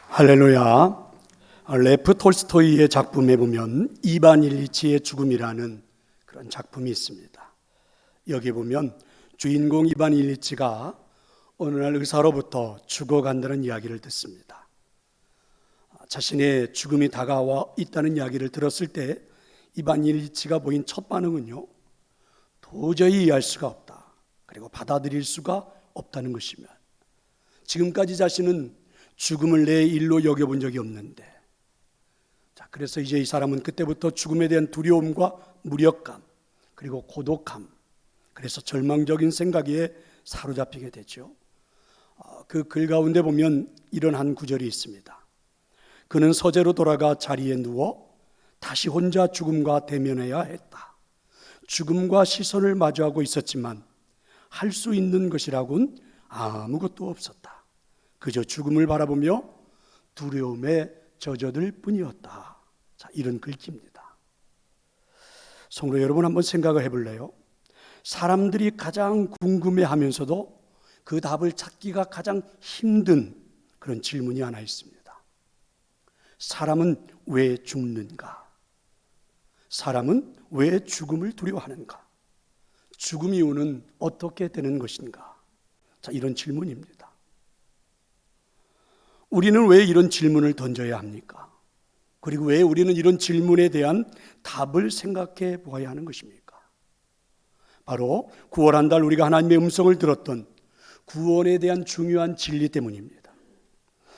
할렐루야. 레프 톨스토이의 작품에 보면 이반 일리치의 죽음이라는 그런 작품이 있습니다. 여기 보면 주인공 이반 일리치가 어느 날 의사로부터 죽어간다는 이야기를 듣습니다. 자신의 죽음이 다가와 있다는 이야기를 들었을 때 이반 일리치가 보인 첫 반응은요, 도저히 이해할 수가 없다, 그리고 받아들일 수가 없다는 것이며, 지금까지 자신은 죽음을 내 일로 여겨본 적이 없는데, 그래서 이제 이 사람은 그때부터 죽음에 대한 두려움과 무력감, 그리고 고독함, 그래서 절망적인 생각에 사로잡히게 되죠. 그 글 가운데 보면 이런 한 구절이 있습니다. 그는 서재로 돌아가 자리에 누워 다시 혼자 죽음과 대면해야 했다. 죽음과 시선을 마주하고 있었지만 할 수 있는 것이라곤 아무것도 없었다. 그저 죽음을 바라보며 두려움에 젖어들 뿐이었다. 자, 이런 글귀입니다. 성도 여러분, 한번 생각을 해볼래요? 사람들이 가장 궁금해하면서도 그 답을 찾기가 가장 힘든 그런 질문이 하나 있습니다. 사람은 왜 죽는가? 사람은 왜 죽음을 두려워하는가? 죽음 이후는 어떻게 되는 것인가? 자, 이런 질문입니다. 우리는 왜 이런 질문을 던져야 합니까? 그리고 왜 우리는 이런 질문에 대한 답을 생각해 보아야 하는 것입니까? 바로 9월 한 달 우리가 하나님의 음성을 들었던 구원에 대한 중요한 진리 때문입니다.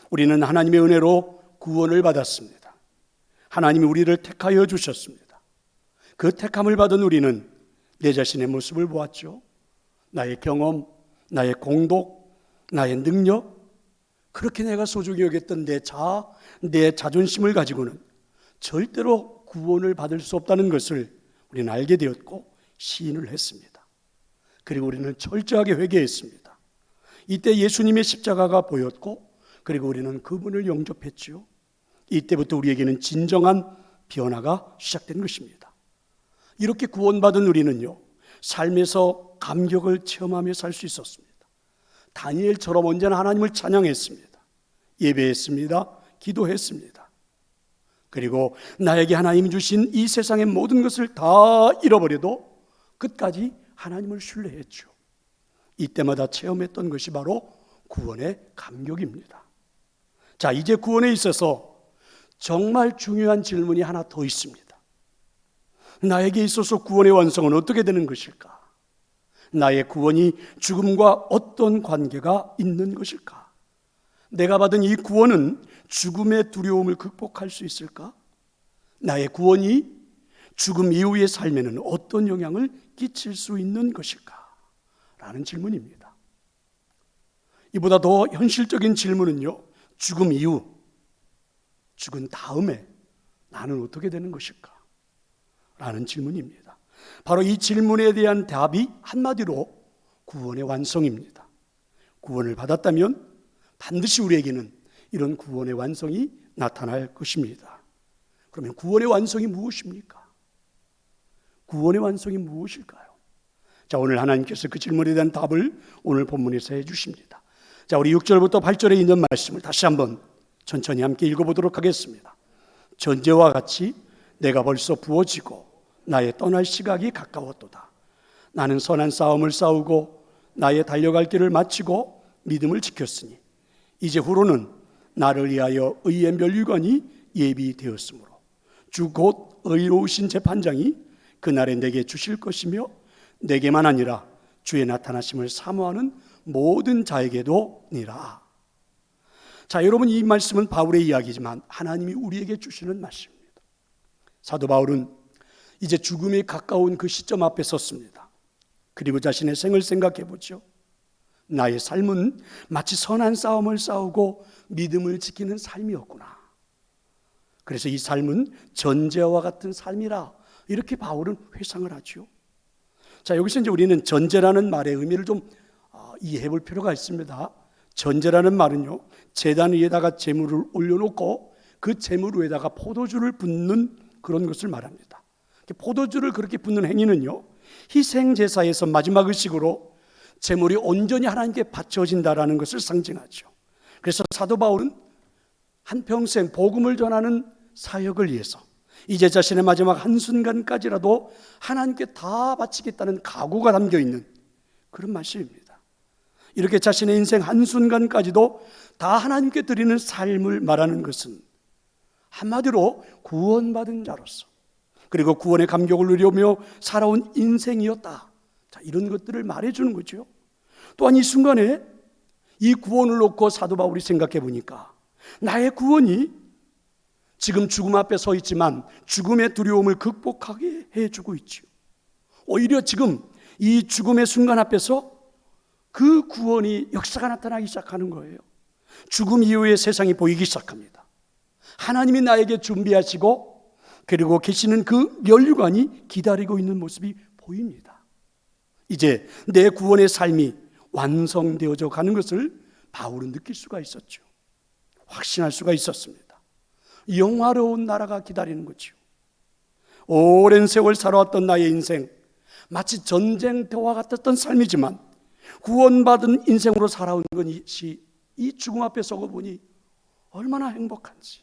우리는 하나님의 은혜로 구원을 받았습니다. 하나님이 우리를 택하여 주셨습니다. 그 택함을 받은 우리는 내 자신의 모습을 보았죠. 나의 경험, 나의 공덕, 나의 능력, 그렇게 내가 소중히 여겼던 내 자존심을 가지고는 절대로 구원을 받을 수 없다는 것을 우리는 알게 되었고 시인을 했습니다. 그리고 우리는 철저하게 회개했습니다. 이때 예수님의 십자가가 보였고, 그리고 우리는 그분을 영접했지요. 이때부터 우리에게는 진정한 변화가 시작된 것입니다. 이렇게 구원받은 우리는요, 삶에서 감격을 체험하며 살 수 있었습니다. 다니엘처럼 언제나 하나님을 찬양했습니다. 예배했습니다. 기도했습니다. 그리고 나에게 하나님이 주신 이 세상의 모든 것을 다 잃어버려도 끝까지 하나님을 신뢰했죠. 이때마다 체험했던 것이 바로 구원의 감격입니다. 자, 이제 구원에 있어서 정말 중요한 질문이 하나 더 있습니다. 나에게 있어서 구원의 완성은 어떻게 되는 것일까? 나의 구원이 죽음과 어떤 관계가 있는 것일까? 내가 받은 이 구원은 죽음의 두려움을 극복할 수 있을까? 나의 구원이 죽음 이후의 삶에는 어떤 영향을 끼칠 수 있는 것일까? 라는 질문입니다. 이보다 더 현실적인 질문은요, 죽음 이후, 죽은 다음에 나는 어떻게 되는 것일까? 라는 질문입니다. 바로 이 질문에 대한 답이 한마디로 구원의 완성입니다. 구원을 받았다면 반드시 우리에게는 이런 구원의 완성이 나타날 것입니다. 그러면 구원의 완성이 무엇입니까? 구원의 완성이 무엇일까요? 자, 오늘 하나님께서 그 질문에 대한 답을 오늘 본문에서 해주십니다. 자, 우리 6절부터 8절에 있는 말씀을 다시 한번 천천히 함께 읽어보도록 하겠습니다. 전제와 같이 내가 벌써 부어지고 나의 떠날 시각이 가까웠도다. 나는 선한 싸움을 싸우고 나의 달려갈 길을 마치고 믿음을 지켰으니 이제 후로는 나를 위하여 의의 멸류관이 예비되었으므로 주 곧 의로우신 재판장이 그날에 내게 주실 것이며 내게만 아니라 주의 나타나심을 사모하는 모든 자에게도 니라. 자, 여러분, 이 말씀은 바울의 이야기지만 하나님이 우리에게 주시는 말씀입니다. 사도 바울은 이제 죽음이 가까운 그 시점 앞에 섰습니다. 그리고 자신의 생을 생각해 보죠. 나의 삶은 마치 선한 싸움을 싸우고 믿음을 지키는 삶이었구나. 그래서 이 삶은 전제와 같은 삶이라, 이렇게 바울은 회상을 하죠. 자, 여기서 이제 우리는 전제라는 말의 의미를 좀 이해해 볼 필요가 있습니다. 전제라는 말은요, 제단 위에다가 제물을 올려놓고 그 제물 위에다가 포도주를 붓는 그런 것을 말합니다. 포도주를 그렇게 붓는 행위는요, 희생제사에서 마지막 의식으로 제물이 온전히 하나님께 바쳐진다라는 것을 상징하죠. 그래서 사도 바울은 한평생 복음을 전하는 사역을 위해서 이제 자신의 마지막 한순간까지라도 하나님께 다 바치겠다는 각오가 담겨있는 그런 말씀입니다. 이렇게 자신의 인생 한순간까지도 다 하나님께 드리는 삶을 말하는 것은 한마디로 구원받은 자로서, 그리고 구원의 감격을 누리며 살아온 인생이었다. 자, 이런 것들을 말해주는 거죠. 또한 이 순간에 이 구원을 놓고 사도 바울이 생각해 보니까 나의 구원이 지금 죽음 앞에 서 있지만 죽음의 두려움을 극복하게 해주고 있죠. 오히려 지금 이 죽음의 순간 앞에서 그 구원이 역사가 나타나기 시작하는 거예요. 죽음 이후의 세상이 보이기 시작합니다. 하나님이 나에게 준비하시고 그리고 계시는 그 면류관이 기다리고 있는 모습이 보입니다. 이제 내 구원의 삶이 완성되어져 가는 것을 바울은 느낄 수가 있었죠. 확신할 수가 있었습니다. 영화로운 나라가 기다리는 거죠. 오랜 세월 살아왔던 나의 인생, 마치 전쟁터와 같았던 삶이지만 구원받은 인생으로 살아온 것이 이 죽음 앞에 서고 보니 얼마나 행복한지.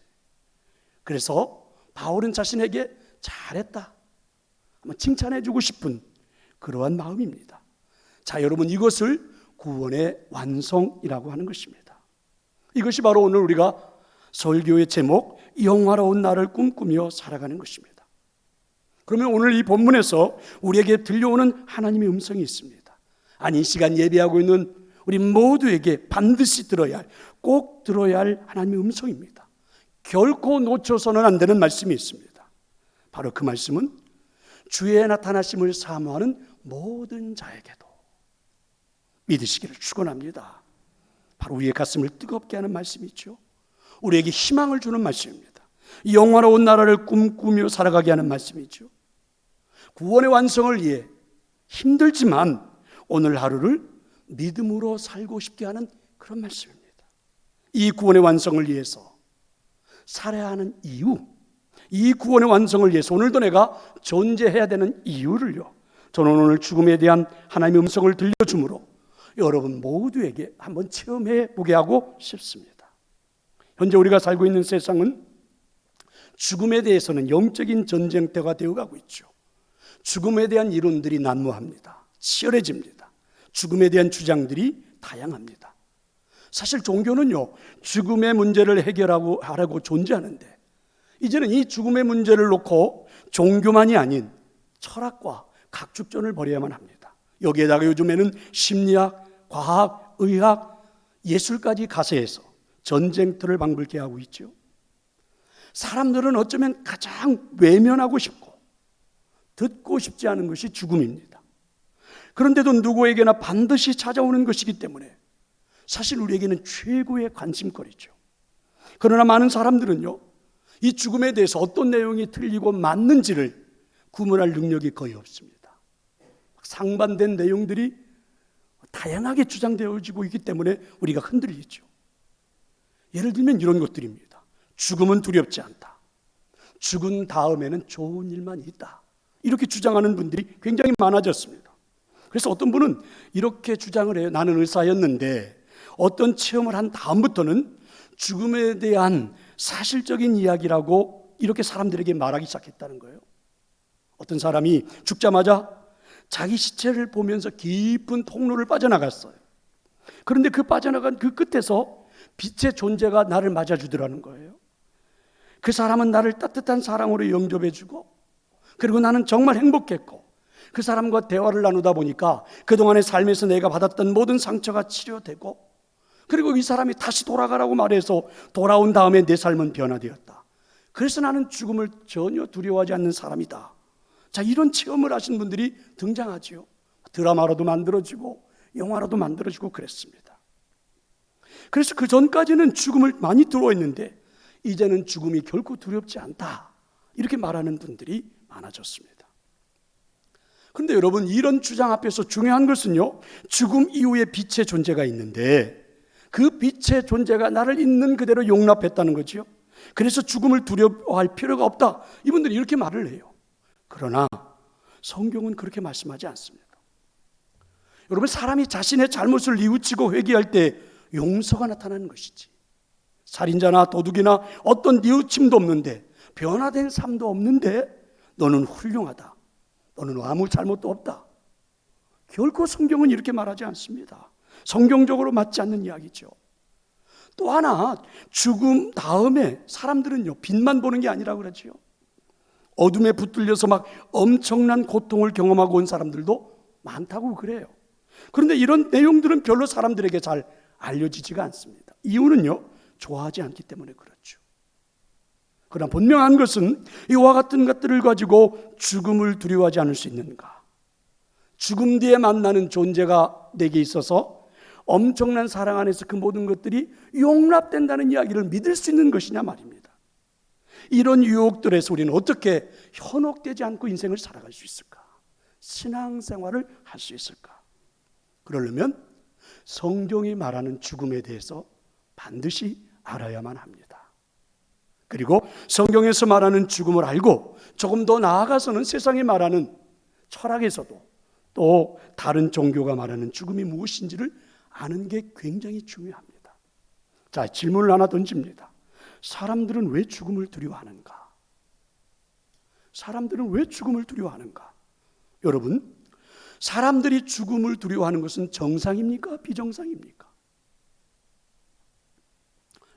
그래서 바울은 자신에게 잘했다, 한번 칭찬해주고 싶은 그러한 마음입니다. 자, 여러분, 이것을 구원의 완성이라고 하는 것입니다. 이것이 바로 오늘 우리가 설교의 제목, 영화로운 나를 꿈꾸며 살아가는 것입니다. 그러면 오늘 이 본문에서 우리에게 들려오는 하나님의 음성이 있습니다. 아니, 이 시간 예배하고 있는 우리 모두에게 반드시 들어야 할, 꼭 들어야 할 하나님의 음성입니다. 결코 놓쳐서는 안 되는 말씀이 있습니다. 바로 그 말씀은 주의 나타나심을 사모하는 모든 자에게도 믿으시기를 축원합니다. 바로 우리의 가슴을 뜨겁게 하는 말씀이죠. 우리에게 희망을 주는 말씀입니다. 영화로운 나라를 꿈꾸며 살아가게 하는 말씀이죠. 구원의 완성을 위해 힘들지만 오늘 하루를 믿음으로 살고 싶게 하는 그런 말씀입니다. 이 구원의 완성을 위해서 살아야 하는 이유, 이 구원의 완성을 위해서 오늘도 내가 존재해야 되는 이유를요, 저는 오늘 죽음에 대한 하나님의 음성을 들려주므로 여러분 모두에게 한번 체험해 보게 하고 싶습니다. 현재 우리가 살고 있는 세상은 죽음에 대해서는 영적인 전쟁터가 되어가고 있죠. 죽음에 대한 이론들이 난무합니다. 치열해집니다. 죽음에 대한 주장들이 다양합니다. 사실 종교는요, 죽음의 문제를 해결하고 존재하는데 이제는 이 죽음의 문제를 놓고 종교만이 아닌 철학과 각축전을 벌여야만 합니다. 여기에다가 요즘에는 심리학, 과학, 의학, 예술까지 가세해서 전쟁터를 방불케 하고 있죠. 사람들은 어쩌면 가장 외면하고 싶고 듣고 싶지 않은 것이 죽음입니다. 그런데도 누구에게나 반드시 찾아오는 것이기 때문에 사실 우리에게는 최고의 관심거리죠. 그러나 많은 사람들은요, 이 죽음에 대해서 어떤 내용이 틀리고 맞는지를 구분할 능력이 거의 없습니다. 상반된 내용들이 다양하게 주장되어지고 있기 때문에 우리가 흔들리죠. 예를 들면 이런 것들입니다. 죽음은 두렵지 않다. 죽은 다음에는 좋은 일만 있다. 이렇게 주장하는 분들이 굉장히 많아졌습니다. 그래서 어떤 분은 이렇게 주장을 해요. 나는 의사였는데 어떤 체험을 한 다음부터는 죽음에 대한 사실적인 이야기라고 이렇게 사람들에게 말하기 시작했다는 거예요. 어떤 사람이 죽자마자 자기 시체를 보면서 깊은 통로를 빠져나갔어요. 그런데 그 빠져나간 그 끝에서 빛의 존재가 나를 맞아주더라는 거예요. 그 사람은 나를 따뜻한 사랑으로 영접해주고, 그리고 나는 정말 행복했고, 그 사람과 대화를 나누다 보니까 그동안의 삶에서 내가 받았던 모든 상처가 치료되고, 그리고 이 사람이 다시 돌아가라고 말해서 돌아온 다음에 내 삶은 변화되었다. 그래서 나는 죽음을 전혀 두려워하지 않는 사람이다. 자, 이런 체험을 하신 분들이 등장하지요. 드라마로도 만들어지고 영화로도 만들어지고 그랬습니다. 그래서 그 전까지는 죽음을 많이 두려워했는데 이제는 죽음이 결코 두렵지 않다, 이렇게 말하는 분들이 많아졌습니다. 그런데 여러분, 이런 주장 앞에서 중요한 것은요, 죽음 이후에 빛의 존재가 있는데 그 빛의 존재가 나를 있는 그대로 용납했다는 거죠. 그래서 죽음을 두려워할 필요가 없다, 이분들이 이렇게 말을 해요. 그러나 성경은 그렇게 말씀하지 않습니다. 여러분, 사람이 자신의 잘못을 뉘우치고 회개할 때 용서가 나타나는 것이지, 살인자나 도둑이나 어떤 뉘우침도 없는데, 변화된 삶도 없는데 너는 훌륭하다, 너는 아무 잘못도 없다. 결코 성경은 이렇게 말하지 않습니다. 성경적으로 맞지 않는 이야기죠. 또 하나, 죽음 다음에 사람들은요, 빛만 보는 게 아니라고 그러지요. 어둠에 붙들려서 막 엄청난 고통을 경험하고 온 사람들도 많다고 그래요. 그런데 이런 내용들은 별로 사람들에게 잘 알려지지가 않습니다. 이유는요, 좋아하지 않기 때문에 그렇죠. 그러나 분명한 것은 이와 같은 것들을 가지고 죽음을 두려워하지 않을 수 있는가? 죽음 뒤에 만나는 존재가 내게 있어서 엄청난 사랑 안에서 그 모든 것들이 용납된다는 이야기를 믿을 수 있는 것이냐 말입니다. 이런 유혹들에서 우리는 어떻게 현혹되지 않고 인생을 살아갈 수 있을까? 신앙생활을 할 수 있을까? 그러려면 성경이 말하는 죽음에 대해서 반드시 알아야만 합니다. 그리고 성경에서 말하는 죽음을 알고 조금 더 나아가서는 세상이 말하는 철학에서도 또 다른 종교가 말하는 죽음이 무엇인지를 아는 게 굉장히 중요합니다. 자, 질문을 하나 던집니다. 사람들은 왜 죽음을 두려워하는가? 사람들은 왜 죽음을 두려워하는가? 여러분, 사람들이 죽음을 두려워하는 것은 정상입니까? 비정상입니까?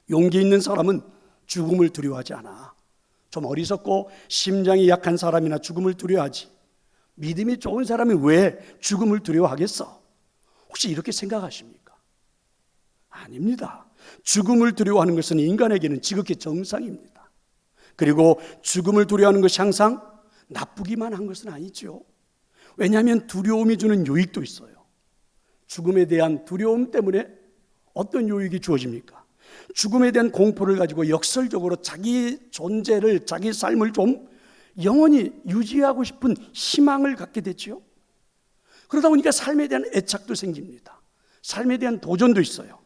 용기 있는 사람은 죽음을 두려워하지 않아. 좀 어리석고 심장이 약한 사람이나 죽음을 두려워하지. 믿음이 좋은 사람이 왜 죽음을 두려워하겠어? 혹시 이렇게 생각하십니까? 아닙니다. 죽음을 두려워하는 것은 인간에게는 지극히 정상입니다. 그리고 죽음을 두려워하는 것이 항상 나쁘기만 한 것은 아니죠. 왜냐하면 두려움이 주는 유익도 있어요. 죽음에 대한 두려움 때문에 어떤 유익이 주어집니까? 죽음에 대한 공포를 가지고 역설적으로 자기 존재를, 자기 삶을 좀 영원히 유지하고 싶은 희망을 갖게 되죠. 그러다 보니까 삶에 대한 애착도 생깁니다. 삶에 대한 도전도 있어요.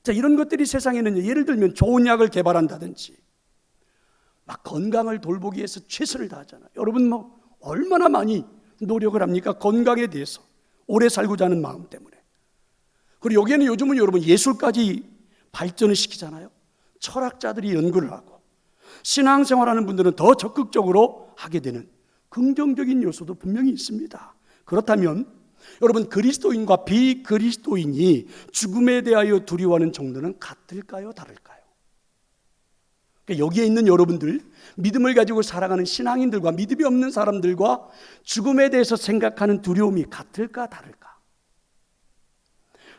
자, 이런 것들이 세상에는 예를 들면 좋은 약을 개발한다든지 막 건강을 돌보기 위해서 최선을 다하잖아요. 여러분 뭐 얼마나 많이 노력을 합니까? 건강에 대해서 오래 살고자 하는 마음 때문에. 그리고 여기에는 요즘은 여러분 예술까지 발전을 시키잖아요. 철학자들이 연구를 하고 신앙생활하는 분들은 더 적극적으로 하게 되는 긍정적인 요소도 분명히 있습니다. 그렇다면 여러분, 그리스도인과 비그리스도인이 죽음에 대하여 두려워하는 정도는 같을까요? 다를까요? 그러니까 여기에 있는 여러분들, 믿음을 가지고 살아가는 신앙인들과 믿음이 없는 사람들과 죽음에 대해서 생각하는 두려움이 같을까? 다를까?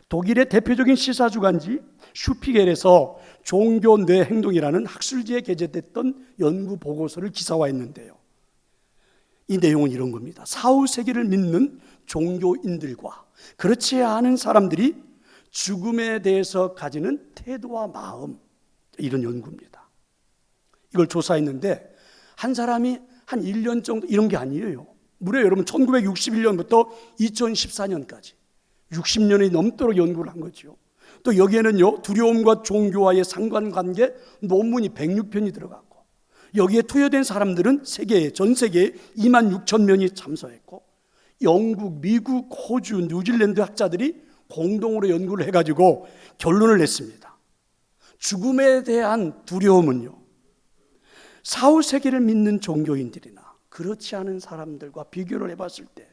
독일의 대표적인 시사주간지 슈피겔에서 종교 뇌 행동이라는 학술지에 게재됐던 연구 보고서를 기사화했는데요. 이 내용은 이런 겁니다. 사후세계를 믿는 종교인들과 그렇지 않은 사람들이 죽음에 대해서 가지는 태도와 마음, 이런 연구입니다. 이걸 조사했는데 한 사람이 한 1년 정도, 이런 게 아니에요. 무려 여러분 1961년부터 2014년까지 60년이 넘도록 연구를 한 거죠. 또 여기에는요, 두려움과 종교와의 상관관계 논문이 106편이 들어가고, 여기에 투여된 사람들은 전 세계에 26,000명이 참석했고, 영국, 미국, 호주, 뉴질랜드 학자들이 공동으로 연구를 해가지고 결론을 냈습니다. 죽음에 대한 두려움은요, 사후세계를 믿는 종교인들이나 그렇지 않은 사람들과 비교를 해봤을 때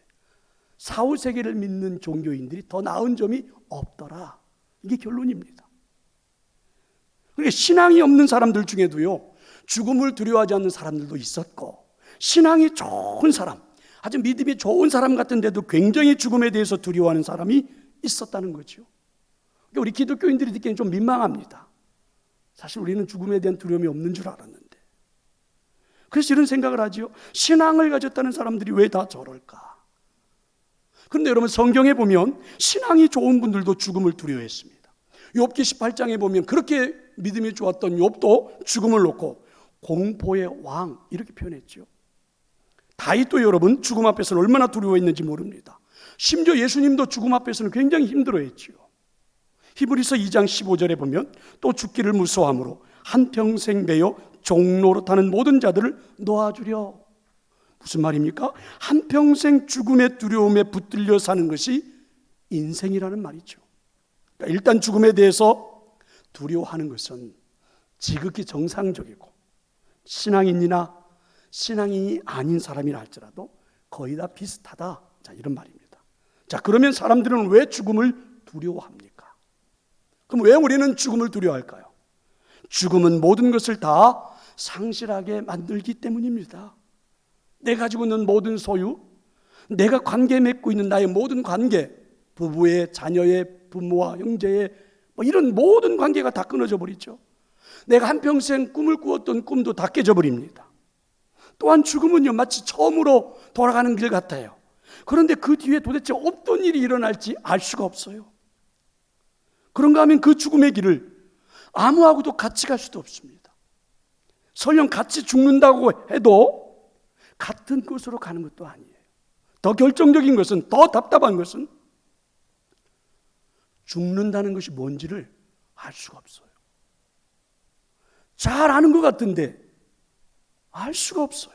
사후세계를 믿는 종교인들이 더 나은 점이 없더라. 이게 결론입니다. 그러니까 신앙이 없는 사람들 중에도요, 죽음을 두려워하지 않는 사람들도 있었고, 신앙이 좋은 사람, 아주 믿음이 좋은 사람 같은데도 굉장히 죽음에 대해서 두려워하는 사람이 있었다는 거죠. 그러니까 우리 기독교인들이 듣기에는 좀 민망합니다. 사실 우리는 죽음에 대한 두려움이 없는 줄 알았는데. 그래서 이런 생각을 하죠. 신앙을 가졌다는 사람들이 왜 다 저럴까? 그런데 여러분, 성경에 보면 신앙이 좋은 분들도 죽음을 두려워했습니다. 욥기 18장에 보면 그렇게 믿음이 좋았던 욥도 죽음을 놓고 공포의 왕, 이렇게 표현했죠. 다윗도 여러분 죽음 앞에서는 얼마나 두려워했는지 모릅니다. 심지어 예수님도 죽음 앞에서는 굉장히 힘들어했죠. 히브리서 2장 15절에 보면 또 죽기를 무서워함으로 한평생 매여 종노릇하는 모든 자들을 놓아주려. 무슨 말입니까? 한평생 죽음의 두려움에 붙들려 사는 것이 인생이라는 말이죠. 그러니까 일단 죽음에 대해서 두려워하는 것은 지극히 정상적이고 신앙인이나 신앙인이 아닌 사람이라 할지라도 거의 다 비슷하다. 자, 이런 말입니다. 자, 그러면 사람들은 왜 죽음을 두려워합니까? 그럼 왜 우리는 죽음을 두려워할까요? 죽음은 모든 것을 다 상실하게 만들기 때문입니다. 내가 가지고 있는 모든 소유, 내가 관계 맺고 있는 나의 모든 관계, 부부의, 자녀의, 부모와 형제의 이런 모든 관계가 다 끊어져 버리죠. 내가 한평생 꿈을 꾸었던 꿈도 다 깨져 버립니다. 또한 죽음은요, 마치 처음으로 돌아가는 길 같아요. 그런데 그 뒤에 도대체 어떤 일이 일어날지 알 수가 없어요. 그런가 하면 그 죽음의 길을 아무하고도 같이 갈 수도 없습니다. 설령 같이 죽는다고 해도 같은 곳으로 가는 것도 아니에요. 더 결정적인 것은, 더 답답한 것은 죽는다는 것이 뭔지를 알 수가 없어요. 잘 아는 것 같은데 알 수가 없어요.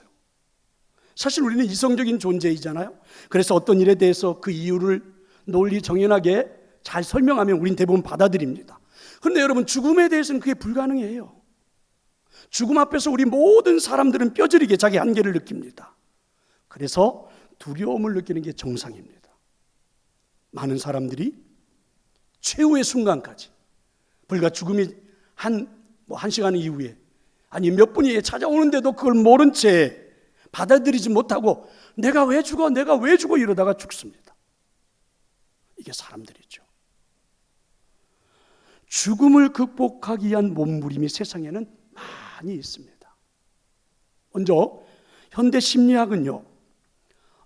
사실 우리는 이성적인 존재이잖아요. 그래서 어떤 일에 대해서 그 이유를 논리 정연하게 잘 설명하면 우린 대부분 받아들입니다. 그런데 여러분, 죽음에 대해서는 그게 불가능해요. 죽음 앞에서 우리 모든 사람들은 뼈저리게 자기 한계를 느낍니다. 그래서 두려움을 느끼는 게 정상입니다. 많은 사람들이 최후의 순간까지, 불과 죽음이 한 시간 이후에, 아니 몇 분 이후에 찾아오는데도 그걸 모른 채 받아들이지 못하고 내가 왜 죽어 이러다가 죽습니다. 이게 사람들이죠. 죽음을 극복하기 위한 몸부림이 세상에는 많이 있습니다. 먼저 현대 심리학은요,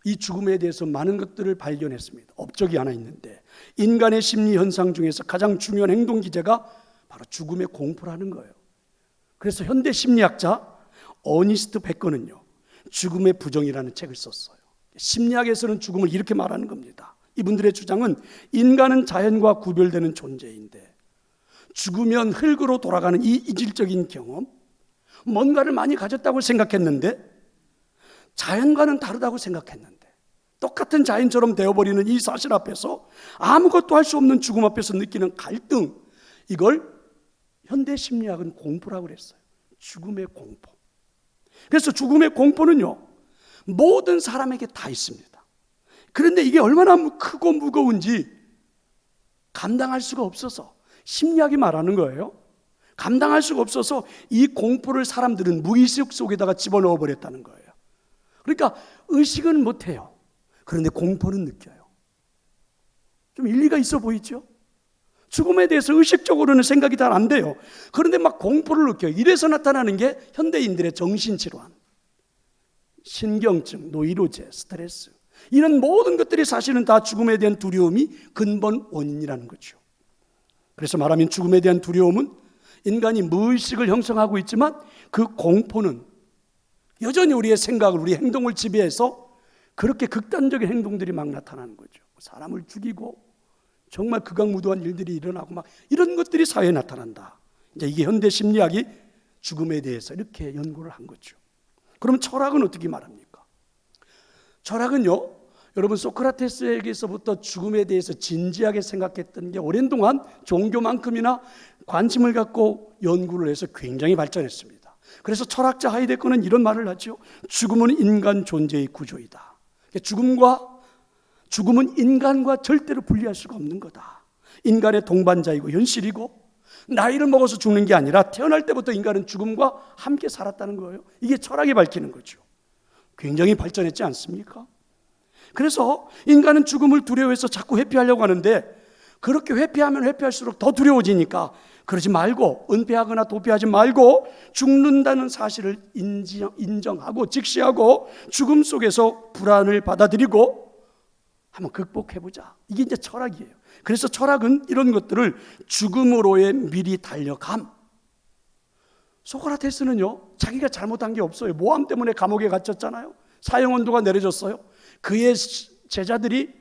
이 죽음에 대해서 많은 것들을 발견했습니다. 업적이 하나 있는데, 인간의 심리 현상 중에서 가장 중요한 행동 기제가 바로 죽음의 공포라는 거예요. 그래서 현대 심리학자 어니스트 베커는요, 죽음의 부정이라는 책을 썼어요. 심리학에서는 죽음을 이렇게 말하는 겁니다. 이분들의 주장은 인간은 자연과 구별되는 존재인데 죽으면 흙으로 돌아가는 이 이질적인 경험, 뭔가를 많이 가졌다고 생각했는데 자연과는 다르다고 생각했는데 똑같은 자연처럼 되어버리는 이 사실 앞에서 아무것도 할 수 없는 죽음 앞에서 느끼는 갈등, 이걸 현대 심리학은 공포라고 그랬어요. 죽음의 공포. 그래서 죽음의 공포는요, 모든 사람에게 다 있습니다. 그런데 이게 얼마나 크고 무거운지 감당할 수가 없어서, 심리학이 말하는 거예요. 감당할 수가 없어서 이 공포를 사람들은 무의식 속에다가 집어넣어 버렸다는 거예요. 그러니까 의식은 못해요. 그런데 공포는 느껴요. 좀 일리가 있어 보이죠? 죽음에 대해서 의식적으로는 생각이 잘 안 돼요. 그런데 막 공포를 느껴요. 이래서 나타나는 게 현대인들의 정신질환, 신경증, 노이로제, 스트레스, 이런 모든 것들이 사실은 다 죽음에 대한 두려움이 근본 원인이라는 거죠. 그래서 말하면 죽음에 대한 두려움은 인간이 무의식을 형성하고 있지만 그 공포는 여전히 우리의 생각을, 우리의 행동을 지배해서 그렇게 극단적인 행동들이 막 나타나는 거죠. 사람을 죽이고 정말 극악무도한 일들이 일어나고 막 이런 것들이 사회에 나타난다. 이제 이게 현대 심리학이 죽음에 대해서 이렇게 연구를 한 거죠. 그럼 철학은 어떻게 말합니까? 철학은요, 여러분 소크라테스에게서부터 죽음에 대해서 진지하게 생각했던 게 오랜 동안 종교만큼이나 관심을 갖고 연구를 해서 굉장히 발전했습니다. 그래서 철학자 하이데거는 이런 말을 하죠. 죽음은 인간 존재의 구조이다. 죽음은 인간과 절대로 분리할 수가 없는 거다. 인간의 동반자이고 현실이고, 나이를 먹어서 죽는 게 아니라 태어날 때부터 인간은 죽음과 함께 살았다는 거예요. 이게 철학이 밝히는 거죠. 굉장히 발전했지 않습니까? 그래서 인간은 죽음을 두려워해서 자꾸 회피하려고 하는데, 그렇게 회피하면 회피할수록 더 두려워지니까 그러지 말고, 은폐하거나 도피하지 말고 죽는다는 사실을 인정하고 직시하고 죽음 속에서 불안을 받아들이고 한번 극복해보자. 이게 이제 철학이에요. 그래서 철학은 이런 것들을 죽음으로의 미리 달려감. 소크라테스는요, 자기가 잘못한 게 없어요. 모함 때문에 감옥에 갇혔잖아요. 사형언도가 내려졌어요. 그의 제자들이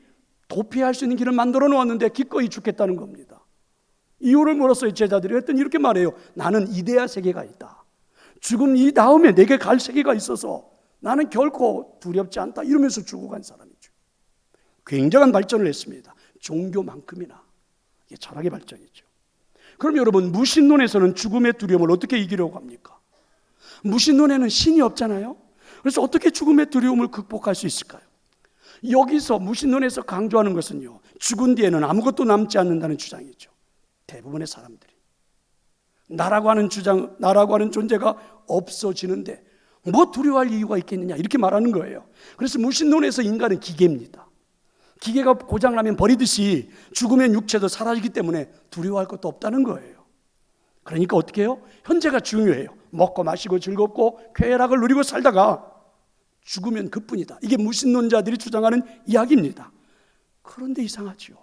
도피할 수 있는 길을 만들어 놓았는데 기꺼이 죽겠다는 겁니다. 이유를 물었어요. 제자들이. 했더니 이렇게 말해요. 나는 이데아 세계가 있다. 죽음 이 다음에 내게 갈 세계가 있어서 나는 결코 두렵지 않다. 이러면서 죽어간 사람이죠. 굉장한 발전을 했습니다. 종교만큼이나. 이게 철학의 발전이죠. 그럼 여러분, 무신론에서는 죽음의 두려움을 어떻게 이기려고 합니까? 무신론에는 신이 없잖아요. 그래서 어떻게 죽음의 두려움을 극복할 수 있을까요? 여기서 무신론에서 강조하는 것은요, 죽은 뒤에는 아무것도 남지 않는다는 주장이죠. 대부분의 사람들이 나라고 하는 존재가 없어지는데 뭐 두려워할 이유가 있겠느냐, 이렇게 말하는 거예요. 그래서 무신론에서 인간은 기계입니다. 기계가 고장나면 버리듯이 죽으면 육체도 사라지기 때문에 두려워할 것도 없다는 거예요. 그러니까 어떻게 해요? 현재가 중요해요. 먹고 마시고 즐겁고 쾌락을 누리고 살다가 죽으면 그뿐이다. 이게 무신론자들이 주장하는 이야기입니다. 그런데 이상하지요.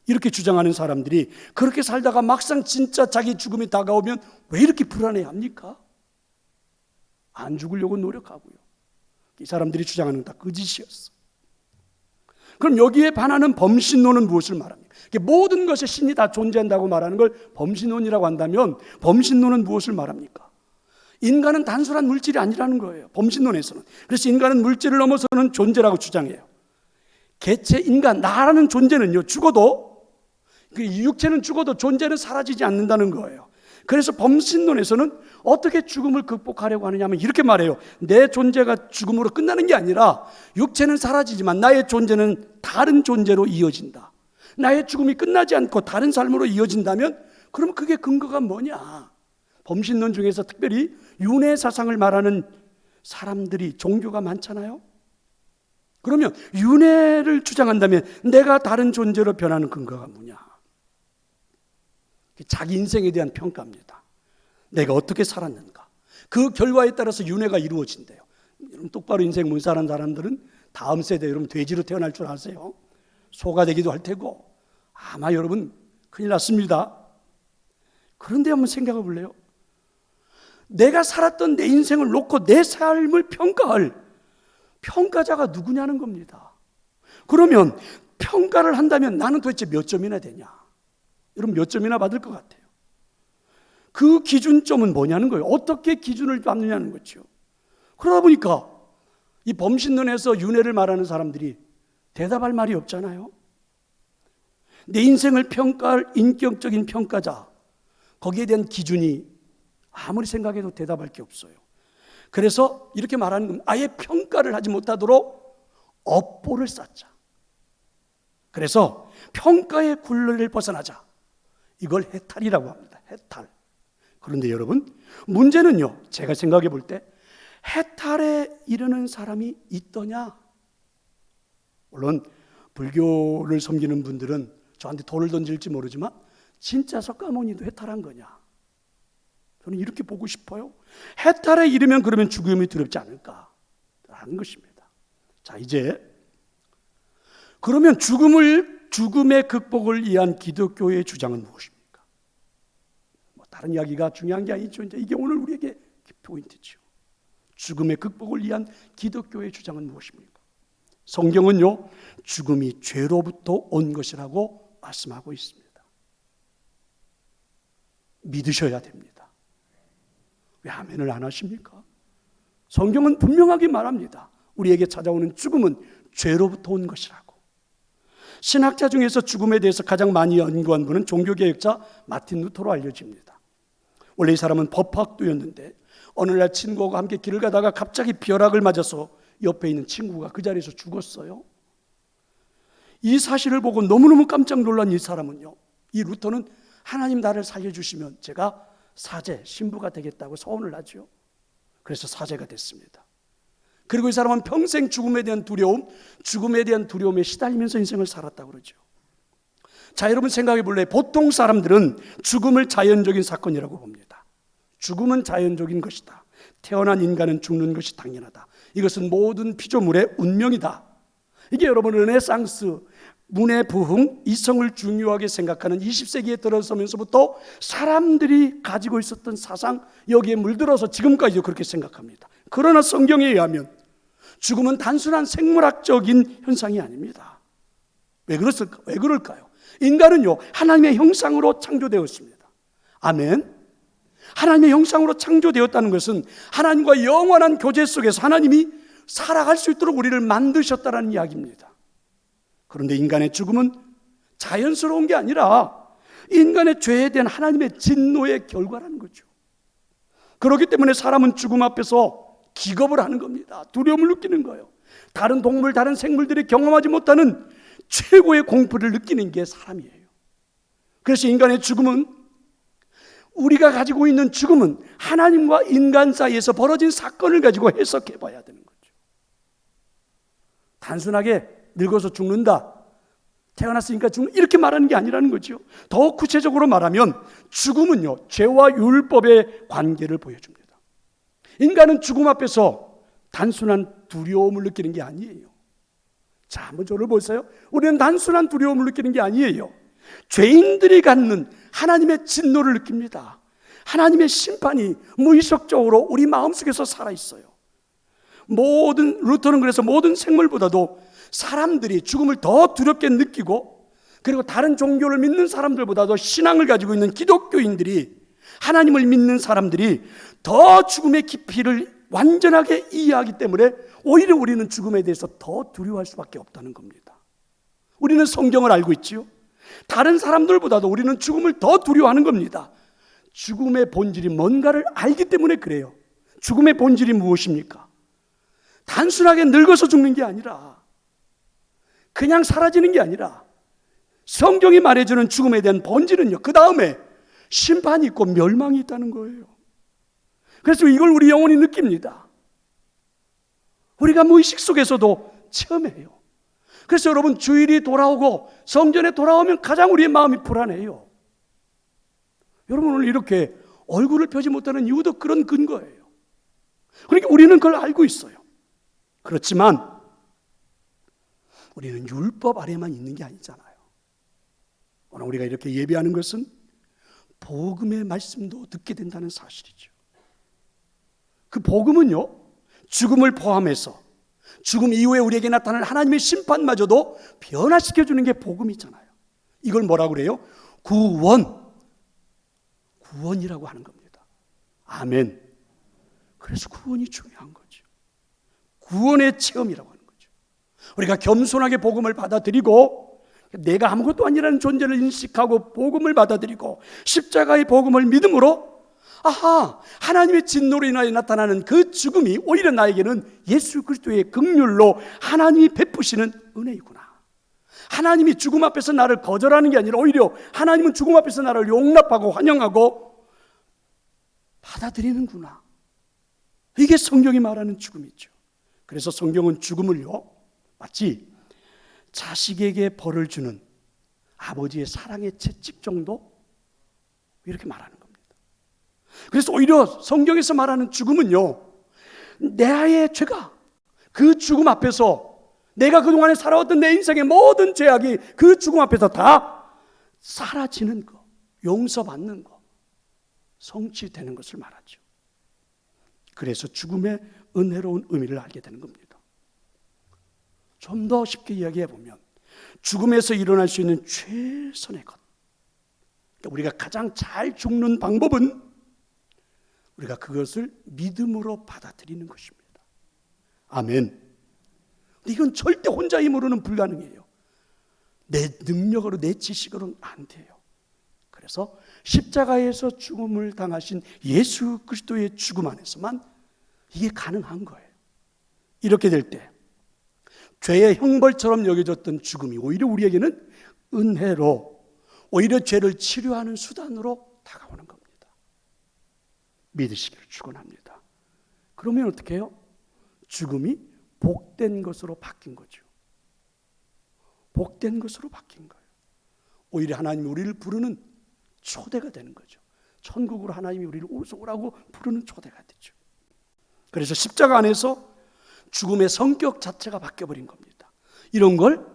이렇게 주장하는 사람들이 그렇게 살다가 막상 진짜 자기 죽음이 다가오면 왜 이렇게 불안해합니까? 안 죽으려고 노력하고요. 이 사람들이 주장하는 건 다 거짓이었어. 그럼 여기에 반하는 범신론은 무엇을 말합니까? 모든 것에 신이 다 존재한다고 말하는 걸 범신론이라고 한다면 범신론은 무엇을 말합니까? 인간은 단순한 물질이 아니라는 거예요. 범신론에서는. 그래서 인간은 물질을 넘어서는 존재라고 주장해요. 개체 인간, 나라는 존재는요, 죽어도, 육체는 죽어도 존재는 사라지지 않는다는 거예요. 그래서 범신론에서는 어떻게 죽음을 극복하려고 하느냐면 이렇게 말해요. 내 존재가 죽음으로 끝나는 게 아니라 육체는 사라지지만 나의 존재는 다른 존재로 이어진다. 나의 죽음이 끝나지 않고 다른 삶으로 이어진다면 그럼 그게 근거가 뭐냐? 범신론 중에서 특별히 윤회 사상을 말하는 사람들이, 종교가 많잖아요. 그러면 윤회를 주장한다면 내가 다른 존재로 변하는 근거가 뭐냐? 자기 인생에 대한 평가입니다. 내가 어떻게 살았는가? 그 결과에 따라서 윤회가 이루어진대요. 여러분, 똑바로 인생 못 사는 사람들은 다음 세대 여러분 돼지로 태어날 줄 아세요? 소가 되기도 할 테고 아마 여러분 큰일 났습니다. 그런데 한번 생각해 볼래요? 내가 살았던 내 인생을 놓고 내 삶을 평가할 평가자가 누구냐는 겁니다. 그러면 평가를 한다면 나는 도대체 몇 점이나 되냐? 여러분 몇 점이나 받을 것 같아요? 그 기준점은 뭐냐는 거예요. 어떻게 기준을 잡느냐는 거죠. 그러다 보니까 이 범신론에서 윤회를 말하는 사람들이 대답할 말이 없잖아요. 내 인생을 평가할 인격적인 평가자, 거기에 대한 기준이 아무리 생각해도 대답할 게 없어요. 그래서 이렇게 말하는 겁니다. 아예 평가를 하지 못하도록 업보를 쌓자. 그래서 평가의 굴레를 벗어나자. 이걸 해탈이라고 합니다. 해탈. 그런데 여러분, 문제는요, 제가 생각해 볼 때 해탈에 이르는 사람이 있더냐? 물론 불교를 섬기는 분들은 저한테 돌을 던질지 모르지만 진짜 석가모니도 해탈한 거냐? 저는 이렇게 보고 싶어요. 해탈에 이르면 그러면 죽음이 두렵지 않을까라는 것입니다. 자, 이제 그러면 죽음의 극복을 위한 기독교의 주장은 무엇입니까? 다른 이야기가 중요한 게 아니죠. 이게 오늘 우리에게 포인트죠. 죽음의 극복을 위한 기독교의 주장은 무엇입니까? 성경은요, 죽음이 죄로부터 온 것이라고 말씀하고 있습니다. 믿으셔야 됩니다. 왜 아멘을 안 하십니까? 성경은 분명하게 말합니다. 우리에게 찾아오는 죽음은 죄로부터 온 것이라고. 신학자 중에서 죽음에 대해서 가장 많이 연구한 분은 종교개혁자 마틴 루터로 알려집니다. 원래 이 사람은 법학도였는데 어느 날 친구와 함께 길을 가다가 갑자기 벼락을 맞아서 옆에 있는 친구가 그 자리에서 죽었어요. 이 사실을 보고 너무너무 깜짝 놀란 이 사람은요, 이 루터는 하나님 나를 살려주시면 제가 사제, 신부가 되겠다고 서원을 하죠. 그래서 사제가 됐습니다. 그리고 이 사람은 평생 죽음에 대한 두려움에 시달리면서 인생을 살았다고 그러죠. 자, 여러분 생각해 볼래요? 보통 사람들은 죽음을 자연적인 사건이라고 봅니다. 죽음은 자연적인 것이다. 태어난 인간은 죽는 것이 당연하다. 이것은 모든 피조물의 운명이다. 이게 여러분 르네상스, 문의 부흥, 이성을 중요하게 생각하는 20세기에 들어서면서부터 사람들이 가지고 있었던 사상, 여기에 물들어서 지금까지도 그렇게 생각합니다. 그러나 성경에 의하면 죽음은 단순한 생물학적인 현상이 아닙니다. 왜 그럴까요? 인간은요, 하나님의 형상으로 창조되었습니다. 아멘. 하나님의 형상으로 창조되었다는 것은 하나님과 영원한 교제 속에서 하나님이 살아갈 수 있도록 우리를 만드셨다는 이야기입니다. 그런데 인간의 죽음은 자연스러운 게 아니라 인간의 죄에 대한 하나님의 진노의 결과라는 거죠. 그렇기 때문에 사람은 죽음 앞에서 기겁을 하는 겁니다. 두려움을 느끼는 거예요. 다른 동물, 다른 생물들이 경험하지 못하는 최고의 공포를 느끼는 게 사람이에요. 그래서 인간의 죽음은, 우리가 가지고 있는 죽음은 하나님과 인간 사이에서 벌어진 사건을 가지고 해석해 봐야 되는 거죠. 단순하게 늙어서 죽는다, 태어났으니까 죽는, 이렇게 말하는 게 아니라는 거죠. 더 구체적으로 말하면 죽음은요, 죄와 율법의 관계를 보여줍니다. 인간은 죽음 앞에서 단순한 두려움을 느끼는 게 아니에요. 자, 한번 저를 보세요. 우리는 단순한 두려움을 느끼는 게 아니에요. 죄인들이 갖는 하나님의 진노를 느낍니다. 하나님의 심판이 무의식적으로 우리 마음속에서 살아있어요. 루터는 그래서 모든 생물보다도 사람들이 죽음을 더 두렵게 느끼고, 그리고 다른 종교를 믿는 사람들보다도 신앙을 가지고 있는 기독교인들이, 하나님을 믿는 사람들이 더 죽음의 깊이를 완전하게 이해하기 때문에 오히려 우리는 죽음에 대해서 더 두려워할 수밖에 없다는 겁니다. 우리는 성경을 알고 있지요. 다른 사람들보다도 우리는 죽음을 더 두려워하는 겁니다. 죽음의 본질이 뭔가를 알기 때문에 그래요. 죽음의 본질이 무엇입니까? 단순하게 늙어서 죽는 게 아니라, 그냥 사라지는 게 아니라, 성경이 말해주는 죽음에 대한 본질은요, 그 다음에 심판이 있고 멸망이 있다는 거예요. 그래서 이걸 우리 영혼이 느낍니다. 우리가 무의식 속에서도 체험해요. 그래서 여러분, 주일이 돌아오고 성전에 돌아오면 가장 우리의 마음이 불안해요. 여러분, 오늘 이렇게 얼굴을 펴지 못하는 이유도 그런 근거예요. 그러니까 우리는 그걸 알고 있어요. 그렇지만 우리는 율법 아래만 있는 게 아니잖아요. 오늘 우리가 이렇게 예배하는 것은 복음의 말씀도 듣게 된다는 사실이죠. 그 복음은요, 죽음을 포함해서 죽음 이후에 우리에게 나타날 하나님의 심판마저도 변화시켜주는 게 복음이잖아요. 이걸 뭐라고 그래요? 구원이라고 하는 겁니다. 아멘. 그래서 구원이 중요한 거죠. 구원의 체험이라고 하는 거죠. 우리가 겸손하게 복음을 받아들이고, 내가 아무것도 아니라는 존재를 인식하고 복음을 받아들이고 십자가의 복음을 믿음으로, 하나님의 진노로 인하여 나타나는 그 죽음이 오히려 나에게는 예수 그리스도의 긍휼로 하나님이 베푸시는 은혜이구나. 하나님이 죽음 앞에서 나를 거절하는 게 아니라 오히려 하나님은 죽음 앞에서 나를 용납하고 환영하고 받아들이는구나. 이게 성경이 말하는 죽음이죠. 그래서 성경은 죽음을요, 마치 자식에게 벌을 주는 아버지의 사랑의 채찍 정도, 이렇게 말하는 겁니다. 그래서 오히려 성경에서 말하는 죽음은요, 나의 죄가 그 죽음 앞에서, 내가 그동안에 살아왔던 내 인생의 모든 죄악이 그 죽음 앞에서 다 사라지는 거, 용서받는 거, 성취되는 것을 말하죠. 그래서 죽음의 은혜로운 의미를 알게 되는 겁니다. 좀 더 쉽게 이야기해 보면, 죽음에서 일어날 수 있는 최선의 것, 우리가 가장 잘 죽는 방법은 우리가 그것을 믿음으로 받아들이는 것입니다. 아멘. 이건 절대 혼자 힘으로는 불가능해요. 내 능력으로, 내 지식으로는 안 돼요. 그래서 십자가에서 죽음을 당하신 예수 그리스도의 죽음 안에서만 이게 가능한 거예요. 이렇게 될 때 죄의 형벌처럼 여겨졌던 죽음이 오히려 우리에게는 은혜로, 오히려 죄를 치료하는 수단으로 다가오는 겁니다. 믿으시기를 축원합니다. 그러면 어떻게 해요? 죽음이 복된 것으로 바뀐 거죠. 복된 것으로 바뀐 거예요. 오히려 하나님이 우리를 부르는 초대가 되는 거죠. 천국으로 하나님이 우리를 오라고 부르는 초대가 되죠. 그래서 십자가 안에서 죽음의 성격 자체가 바뀌어버린 겁니다. 이런 걸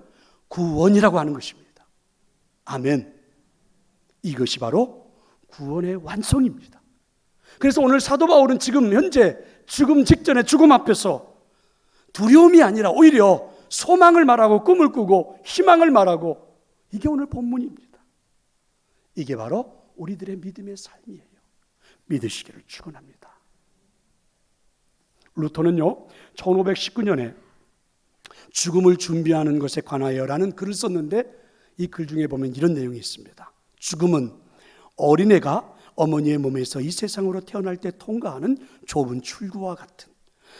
구원이라고 하는 것입니다. 아멘. 이것이 바로 구원의 완성입니다. 그래서 오늘 사도 바울은 지금 현재 죽음 직전에, 죽음 앞에서 두려움이 아니라 오히려 소망을 말하고 꿈을 꾸고 희망을 말하고, 이게 오늘 본문입니다. 이게 바로 우리들의 믿음의 삶이에요. 믿으시기를 축원합니다. 루터는요, 1519년에 죽음을 준비하는 것에 관하여라는 글을 썼는데, 이 글 중에 보면 이런 내용이 있습니다. 죽음은 어린애가 어머니의 몸에서 이 세상으로 태어날 때 통과하는 좁은 출구와 같은,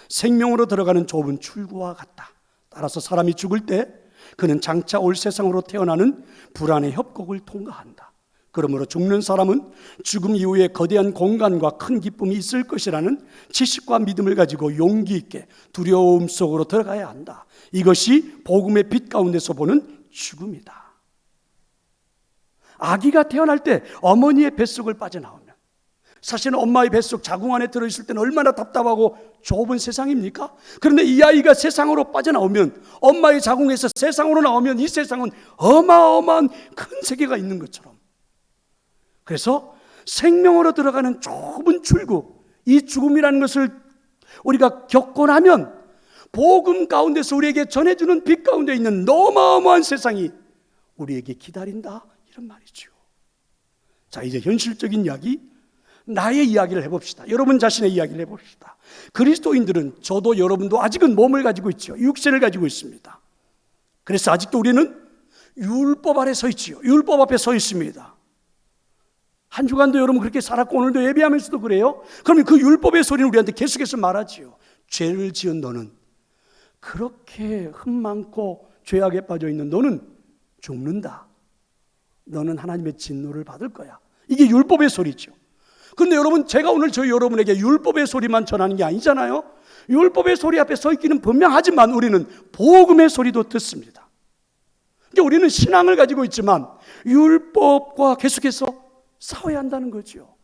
생명으로 들어가는 좁은 출구와 같다. 따라서 사람이 죽을 때 그는 장차 올 세상으로 태어나는 불안의 협곡을 통과한다. 그러므로 죽는 사람은 죽음 이후에 거대한 공간과 큰 기쁨이 있을 것이라는 지식과 믿음을 가지고 용기 있게 두려움 속으로 들어가야 한다. 이것이 복음의 빛 가운데서 보는 죽음이다. 아기가 태어날 때 어머니의 뱃속을 빠져나오면, 사실은 엄마의 뱃속 자궁 안에 들어있을 때는 얼마나 답답하고 좁은 세상입니까? 그런데 이 아이가 세상으로 빠져나오면, 엄마의 자궁에서 세상으로 나오면 이 세상은 어마어마한 큰 세계가 있는 것처럼, 그래서 생명으로 들어가는 좁은 출구, 이 죽음이라는 것을 우리가 겪고 나면 복음 가운데서 우리에게 전해주는 빛 가운데 있는 어마어마한 세상이 우리에게 기다린다, 이런 말이죠. 자, 이제 현실적인 이야기, 나의 이야기를 해봅시다. 여러분 자신의 이야기를 해봅시다. 그리스도인들은, 저도 여러분도 아직은 몸을 가지고 있죠. 육체를 가지고 있습니다. 그래서 아직도 우리는 율법 아래 서 있지요. 율법 앞에 서 있습니다. 한 주간도 여러분 그렇게 살았고 오늘도 예배하면서도 그래요. 그러면 그 율법의 소리는 우리한테 계속해서 말하지요. 죄를 지은 너는, 그렇게 흠 많고 죄악에 빠져 있는 너는 죽는다. 너는 하나님의 진노를 받을 거야. 이게 율법의 소리죠. 그런데 여러분, 제가 오늘 저희 여러분에게 율법의 소리만 전하는 게 아니잖아요. 율법의 소리 앞에 서 있기는 분명하지만 우리는 복음의 소리도 듣습니다. 그러니까 우리는 신앙을 가지고 있지만 율법과 계속해서 싸워야 한다는 거죠.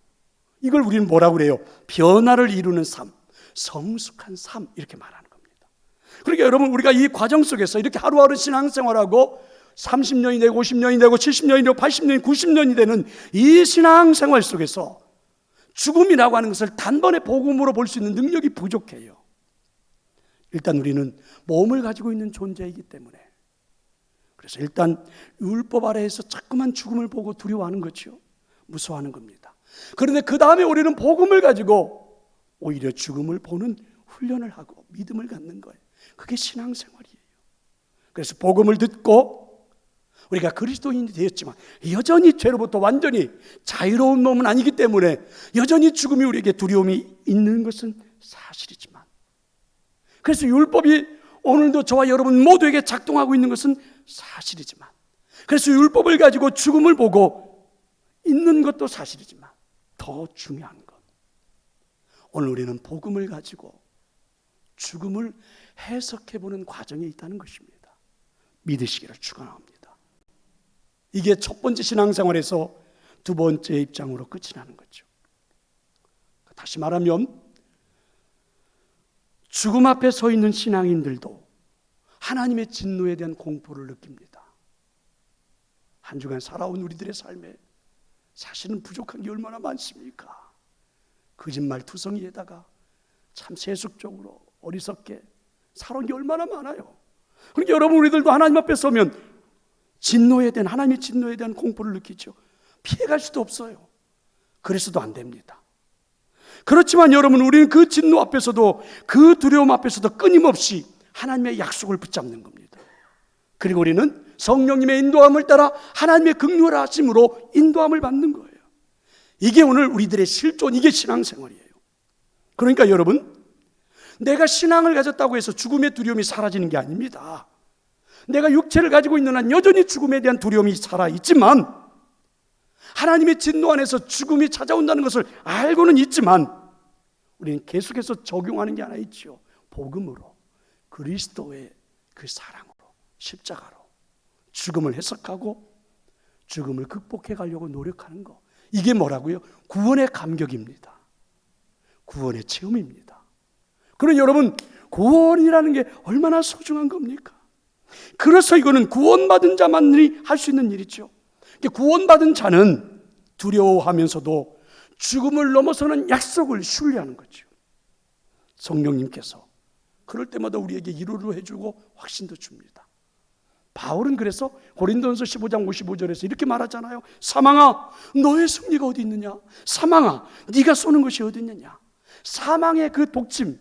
이걸 우리는 뭐라고 그래요? 변화를 이루는 삶, 성숙한 삶, 이렇게 말하는 겁니다. 그러니까 여러분, 우리가 이 과정 속에서 이렇게 하루하루 신앙생활하고 30년이 되고 50년이 되고 70년이 되고 80년이 90년이 되는 이 신앙생활 속에서 죽음이라고 하는 것을 단번에 복음으로 볼 수 있는 능력이 부족해요. 일단 우리는 몸을 가지고 있는 존재이기 때문에, 그래서 일단 율법 아래에서 자꾸만 죽음을 보고 두려워하는 거죠. 무서워하는 겁니다. 그런데 그 다음에 우리는 복음을 가지고 오히려 죽음을 보는 훈련을 하고 믿음을 갖는 거예요. 그게 신앙생활이에요. 그래서 복음을 듣고 우리가 그리스도인이 되었지만 여전히 죄로부터 완전히 자유로운 몸은 아니기 때문에 여전히 죽음이 우리에게 두려움이 있는 것은 사실이지만, 그래서 율법이 오늘도 저와 여러분 모두에게 작동하고 있는 것은 사실이지만, 그래서 율법을 가지고 죽음을 보고 있는 것도 사실이지만, 더 중요한 것, 오늘 우리는 복음을 가지고 죽음을 해석해보는 과정에 있다는 것입니다. 믿으시기를 축원합니다. 이게 첫 번째 신앙생활에서 두 번째 입장으로 끝이 나는 거죠. 다시 말하면 죽음 앞에 서 있는 신앙인들도 하나님의 진노에 대한 공포를 느낍니다. 한 주간 살아온 우리들의 삶에 사실은 부족한 게 얼마나 많습니까? 거짓말투성이에다가 참 세속적으로 어리석게 살아온 게 얼마나 많아요. 그러니까 여러분, 우리들도 하나님 앞에 서면 하나님의 진노에 대한 공포를 느끼죠. 피해갈 수도 없어요. 그래서도 안 됩니다. 그렇지만 여러분, 우리는 그 진노 앞에서도, 그 두려움 앞에서도 끊임없이 하나님의 약속을 붙잡는 겁니다. 그리고 우리는 성령님의 인도함을 따라 하나님의 긍휼하심으로 인도함을 받는 거예요. 이게 오늘 우리들의 실존, 이게 신앙생활이에요. 그러니까 여러분, 내가 신앙을 가졌다고 해서 죽음의 두려움이 사라지는 게 아닙니다. 내가 육체를 가지고 있는 한 여전히 죽음에 대한 두려움이 살아있지만, 하나님의 진노 안에서 죽음이 찾아온다는 것을 알고는 있지만, 우리는 계속해서 적용하는 게 하나 있죠. 복음으로, 그리스도의 그 사랑으로, 십자가로 죽음을 해석하고 죽음을 극복해 가려고 노력하는 거, 이게 뭐라고요? 구원의 감격입니다. 구원의 체험입니다. 그럼 여러분, 구원이라는 게 얼마나 소중한 겁니까? 그래서 이거는 구원받은 자만이 할 수 있는 일이죠. 구원받은 자는 두려워하면서도 죽음을 넘어서는 약속을 신뢰하는 거죠. 성령님께서 그럴 때마다 우리에게 위로를 해주고 확신도 줍니다. 바울은 그래서 고린도전서 15장 55절에서 이렇게 말하잖아요. 사망아, 너의 승리가 어디 있느냐? 사망아, 네가 쏘는 것이 어디 있느냐? 사망의 그 독침,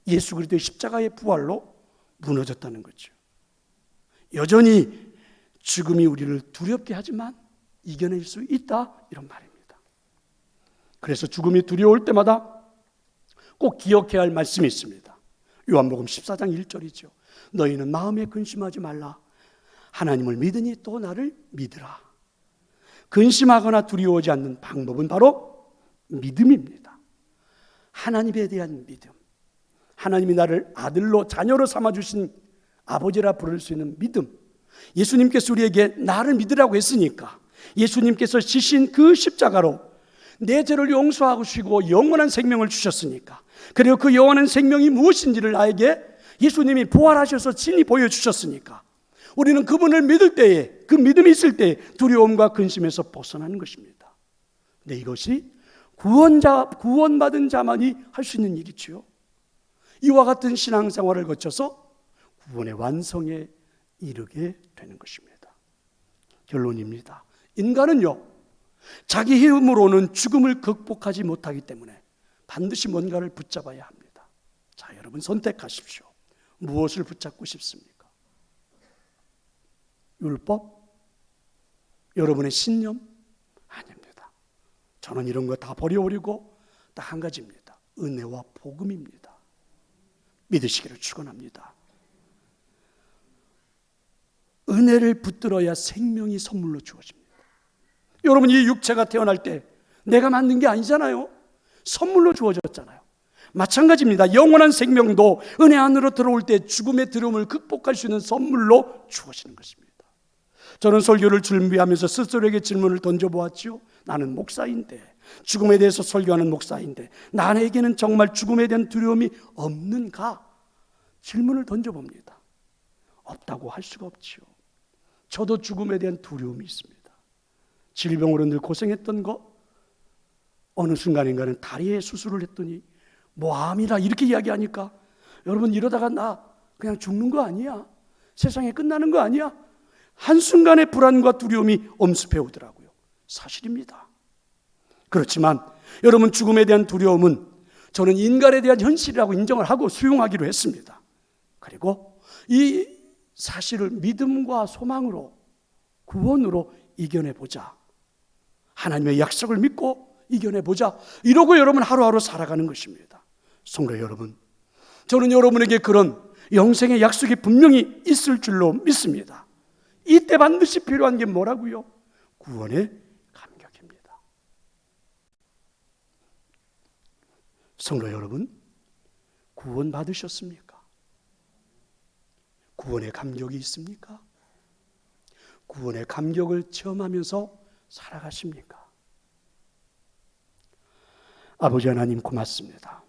예수 그리스도의 십자가의 부활로 무너졌다는 거죠. 여전히 죽음이 우리를 두렵게 하지만 이겨낼 수 있다, 이런 말입니다. 그래서 죽음이 두려울 때마다 꼭 기억해야 할 말씀이 있습니다. 요한복음 14장 1절이죠. 너희는 마음에 근심하지 말라. 하나님을 믿으니 또 나를 믿으라. 근심하거나 두려워하지 않는 방법은 바로 믿음입니다. 하나님에 대한 믿음. 하나님이 나를 아들로 자녀로 삼아주신 아버지라 부를 수 있는 믿음. 예수님께서 우리에게 나를 믿으라고 했으니까 예수님께서 지신 그 십자가로 내 죄를 용서하고 주시고 영원한 생명을 주셨으니까, 그리고 그 영원한 생명이 무엇인지를 나에게 예수님이 부활하셔서 친히 보여주셨으니까 우리는 그분을 믿을 때에, 그 믿음이 있을 때에 두려움과 근심에서 벗어나는 것입니다. 근데 이것이 구원받은 자만이 할 수 있는 일이지요. 이와 같은 신앙생활을 거쳐서 구원의 완성에 이르게 되는 것입니다. 결론입니다. 인간은요, 자기 힘으로는 죽음을 극복하지 못하기 때문에 반드시 뭔가를 붙잡아야 합니다. 자, 여러분 선택하십시오. 무엇을 붙잡고 싶습니까? 율법? 여러분의 신념? 아닙니다. 저는 이런 거 다 버려버리고 딱 한 가지입니다. 은혜와 복음입니다. 믿으시기를 축원합니다. 은혜를 붙들어야 생명이 선물로 주어집니다. 여러분, 이 육체가 태어날 때 내가 만든 게 아니잖아요. 선물로 주어졌잖아요. 마찬가지입니다. 영원한 생명도 은혜 안으로 들어올 때 죽음의 두려움을 극복할 수 있는 선물로 주어지는 것입니다. 저는 설교를 준비하면서 스스로에게 질문을 던져보았지요. 나는 목사인데, 죽음에 대해서 설교하는 목사인데 나에게는 정말 죽음에 대한 두려움이 없는가? 질문을 던져봅니다. 없다고 할 수가 없지요. 저도 죽음에 대한 두려움이 있습니다. 질병으로 늘 고생했던 거, 어느 순간인가는 다리에 수술을 했더니 뭐 암이라 이렇게 이야기하니까 여러분, 이러다가 나 그냥 죽는 거 아니야? 세상에 끝나는 거 아니야? 한순간의 불안과 두려움이 엄습해 오더라고요. 사실입니다. 그렇지만 여러분, 죽음에 대한 두려움은 저는 인간에 대한 현실이라고 인정을 하고 수용하기로 했습니다. 그리고 이 사실을 믿음과 소망으로, 구원으로 이겨내보자. 하나님의 약속을 믿고 이겨내보자. 이러고 여러분 하루하루 살아가는 것입니다. 성도 여러분, 저는 여러분에게 그런 영생의 약속이 분명히 있을 줄로 믿습니다. 이때 반드시 필요한 게 뭐라고요? 구원의 감격입니다. 성도 여러분, 구원 받으셨습니까? 구원의 감격이 있습니까? 구원의 감격을 체험하면서 살아가십니까? 아버지 하나님, 고맙습니다.